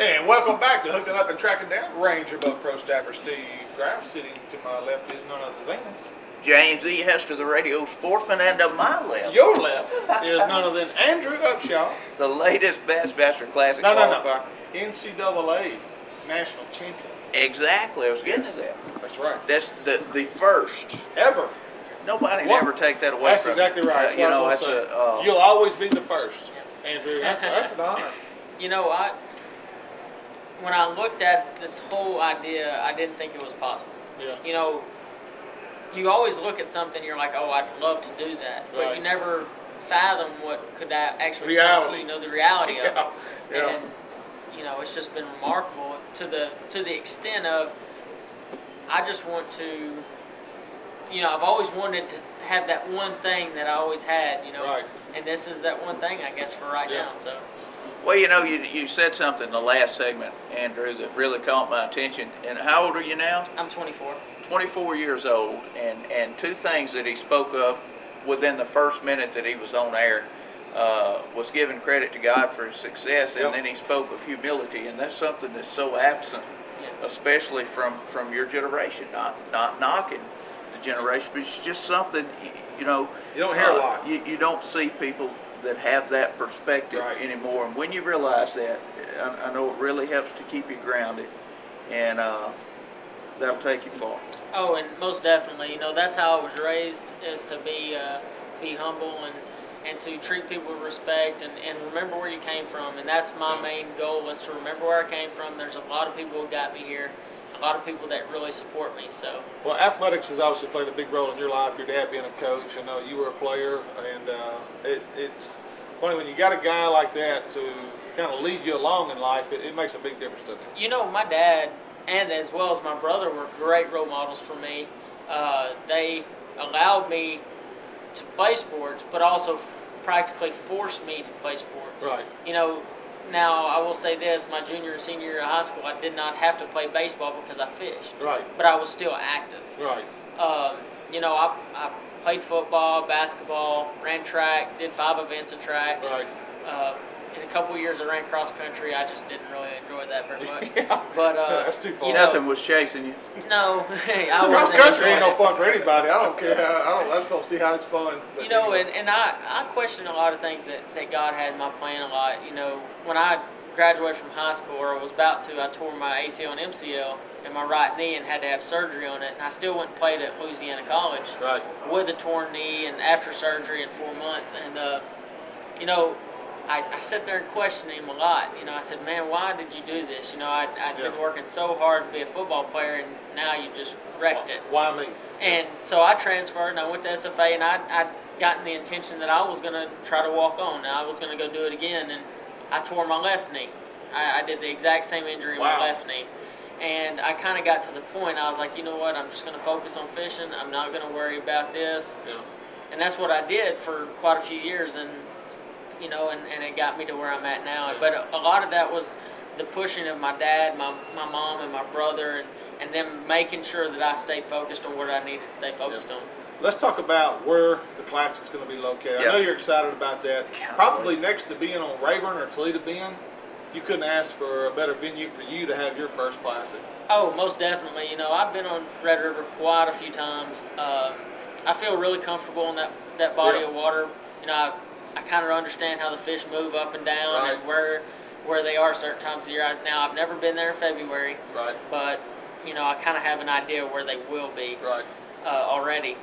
And welcome back to Hooking Up and Tracking Down. Ranger Boat Pro Staffer Steve Grimes. Sitting to my left is none other than James E. Hester, the radio sportsman, and to my left. Your left is none other than Andrew Upshaw. The latest Bassmaster Classic No. NCAA national champion. Exactly, I was getting to that. That's right. That's the first. Ever. Nobody can ever take that away That's from exactly right. you know, that's you'll always be the first, Andrew. That's an honor. You know, when I looked at this whole idea, I didn't think it was possible. Yeah. You know, you always look at something, you're like, oh, I'd love to do that, but Right. you never fathom what could that actually reality. You know, the reality of it. Yeah. And you know, it's just been remarkable to the extent of I just want to. You know, I've always wanted to have that one thing that I always had. You know, Right. And this is that one thing, I guess, for right now. So. Well, you know, you said something in the last segment, Andrew, that really caught my attention. And how old are you now? I'm 24. 24 years old, and two things that he spoke of within the first minute that he was on air was giving credit to God for his success, and then he spoke of humility, and that's something that's so absent, especially from your generation. Not knocking the generation, but it's just something, you know. You don't hear a lot. You don't see people that have that perspective anymore, and when you realize that, I know it really helps to keep you grounded, and that'll take you far. Oh, and most definitely, you know, that's how I was raised, is to be humble and to treat people with respect and remember where you came from. And that's my main goal, is to remember where I came from. There's a lot of people who got me here, a lot of people that really support me. So. Well, athletics has obviously played a big role in your life. Your dad being a coach, I know you were a player, and it's funny when you got a guy like that to kind of lead you along in life. It makes a big difference, doesn't it? You know, my dad and as well as my brother were great role models for me. They allowed me to play sports, but also practically forced me to play sports. Right. You know, now I will say this: my junior and senior year of high school, I did not have to play baseball because I fished. Right. But I was still active. Right. You know, I played football, basketball, ran track, did 5 events in track. Right. In a couple of years I ran cross country. I just didn't really enjoy that very much. Yeah. But that's too far. You know, Nothing was chasing you. No, cross country ain't no fun for anybody. I don't care. I just don't see how it's fun. You know, and I question a lot of things that God had in my plan a lot. You know, when I graduated from high school, or I was about to, I tore my ACL and MCL in my right knee and had to have surgery on it. And I still went and played at Louisiana College with a torn knee and after surgery in 4 months. And you know, I sat there and questioned him a lot. You know, I said, man, why did you do this? You know, I'd been working so hard to be a football player, and now you just wrecked it. Why me? And so I transferred, and I went to SFA, and I'd gotten the intention that I was going to try to walk on. I was going to go do it again, and I tore my left knee. I did the exact same injury in my left knee. And I kind of got to the point, I was like, you know what, I'm just going to focus on fishing. I'm not going to worry about this. Yeah. And that's what I did for quite a few years, and you know, and it got me to where I'm at now. But a lot of that was the pushing of my dad, my mom, and my brother, and them making sure that I stayed focused on what I needed to stay focused on. Let's talk about where the Classic's going to be located. I know you're excited about that. Probably next to being on Rayburn or Toledo Bend. You couldn't ask for a better venue for you to have your first Classic. Oh, most definitely. You know, I've been on Red River quite a few times. I feel really comfortable in that body of water. You know, I kind of understand how the fish move up and down and where they are certain times of year. Now, I've never been there in February, but you know, I kind of have an idea where they will be already.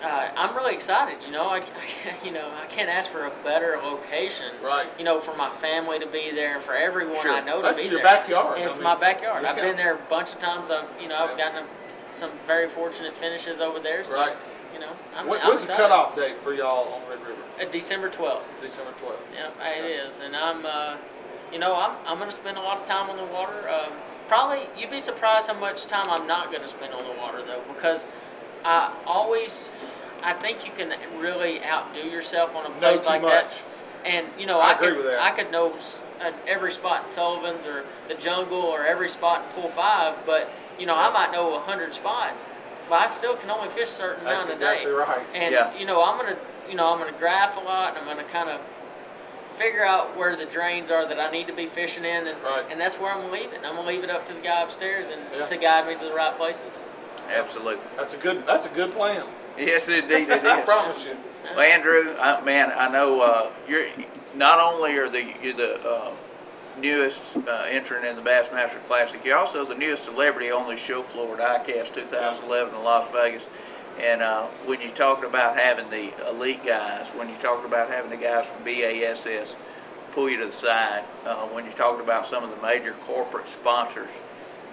I'm really excited. You know, I can't ask for a better location. You know, for my family to be there, and for everyone I know to be there. That's your backyard. It's my backyard. I've been there a bunch of times. I've gotten some very fortunate finishes over there. So. You know, when's the cutoff date for y'all on Red River? December 12th. December 12th. Yeah, it is, and you know, I'm going to spend a lot of time on the water. Probably, you'd be surprised how much time I'm not going to spend on the water though, because I think you can really outdo yourself on a place like that. And you know, I agree with that. I could know every spot in Sullivan's or the Jungle or every spot in Pool 5, but you know, I might know 100 spots. But I still can only fish a certain amount a day. That's exactly right. And you know, I'm gonna graph a lot, and I'm gonna kind of figure out where the drains are that I need to be fishing in, and Right. and that's where I'm gonna leave it. I'm gonna leave it up to the guy upstairs and Yeah. to guide me to the right places. Absolutely. That's a good plan. Yes, indeed it I is. promise you. Well, Andrew, man, I know you're not only you're the newest entrant in the Bassmaster Classic, you're also the newest celebrity on the show floor at ICAST 2011 in Las Vegas. And when you talk about having the elite guys, when you talk about having the guys from BASS pull you to the side, when you're talking about some of the major corporate sponsors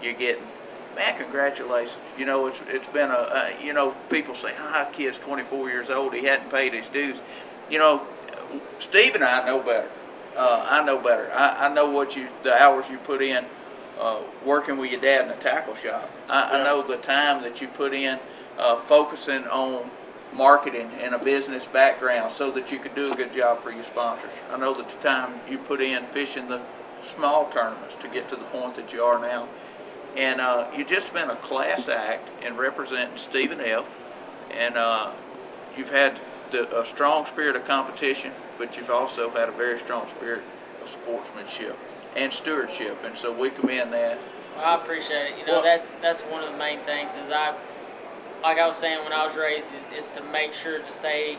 you're getting, man, congratulations. You know, it's been you know, people say, kid's 24 years old, he hadn't paid his dues. You know, Steve and I know better. I know better. I know the hours you put in working with your dad in the tackle shop. I know the time that you put in focusing on marketing and a business background so that you could do a good job for your sponsors. I know that the time you put in fishing the small tournaments to get to the point that you are now. And you've just been a class act in representing Stephen F. And you've had a strong spirit of competition, but you've also had a very strong spirit of sportsmanship and stewardship. And so we commend that. Well, I appreciate it. You know, that's one of the main things is like I was saying when I was raised, is to make sure to stay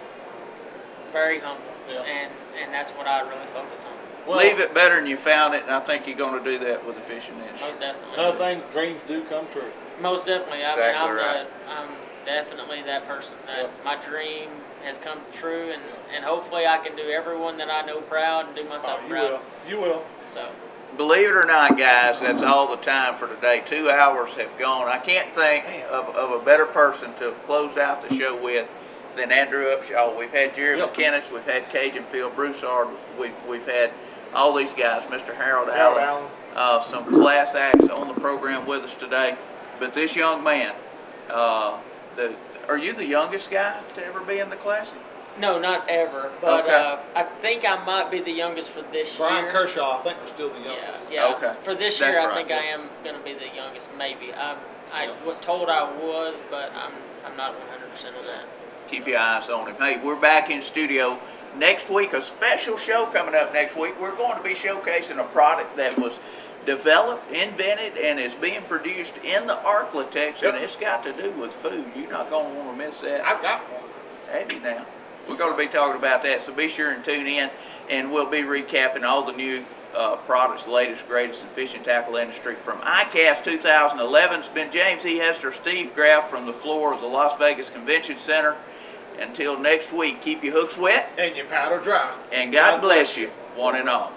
very humble. Yeah. And that's what I really focus on. Well, leave it better than you found it, and I think you're going to do that with the fishing industry. Most definitely. another thing, dreams do come true. Most definitely. I Exactly mean, right. I'm definitely that person. Yep. My dream has come true, and hopefully I can do everyone that I know proud and do myself You proud. will. You will. So. Believe it or not, guys, that's all the time for today. 2 hours have gone. I can't think of a better person to have closed out the show with than Andrew Upshaw. We've had Jerry McKinnis, we've had Cajun Phil Broussard, we've had all these guys, Mr. Harold Allen, some class acts on the program with us today. But this young man, are you the youngest guy to ever be in the Classic? No, not ever. But Okay. I think I might be the youngest for this Brian year. Kershaw, I think we're still the youngest. Yeah. Okay. For this That's year, I right. think I am going to be the youngest. Maybe. I was told I was, but I'm not 100% on that. Keep your eyes on him. Hey, we're back in studio next week. A special show coming up next week. We're going to be showcasing a product that was developed, invented, and is being produced in the Arklatex, and it's got to do with food. You're not going to want to miss that. I've got one. Have you now? We're going to be talking about that, so be sure and tune in, and we'll be recapping all the new products, latest, greatest in fishing tackle industry from ICAST 2011. It's been James E. Hester, Steve Graff from the floor of the Las Vegas Convention Center. Until next week, keep your hooks wet And your powder dry. and God bless you, one and all.